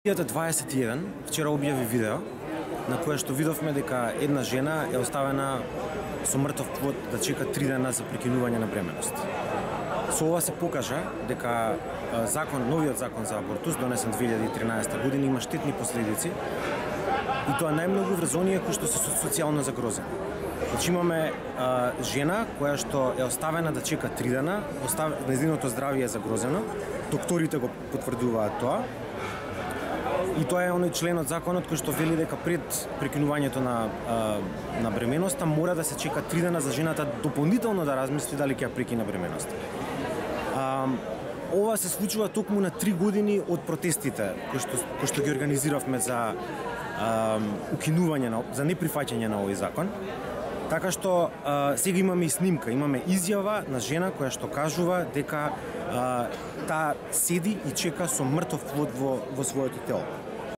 2021 вчера објави видео на кое што видовме дека една жена е оставена со мртов плод да чека 3 дена за прекинување на бременост. Со ова се покажа дека новиот закон за абортус, донесен 2013 година, има штетни последици и тоа најмногу врз оние кои што се социјално загрозени. Значи имаме жена која што е оставена да чека 3 дена, нејзиното здравје е загрозено, докторите го потврдуваат тоа. И тоа е оној член од законот кој што вели дека пред прекинувањето на бременоста мора да се чека 3 дена за жената дополнително да размисли дали ќе ја прекина бременоста. Ова се случува токму на 3 години од протестите кои што ги организиравме за укинување за неприфаќање на овој закон. Така што сега имаме и снимка, имаме изјава на жена која што кажува дека таа седи и чека со мртов плод во своето тело.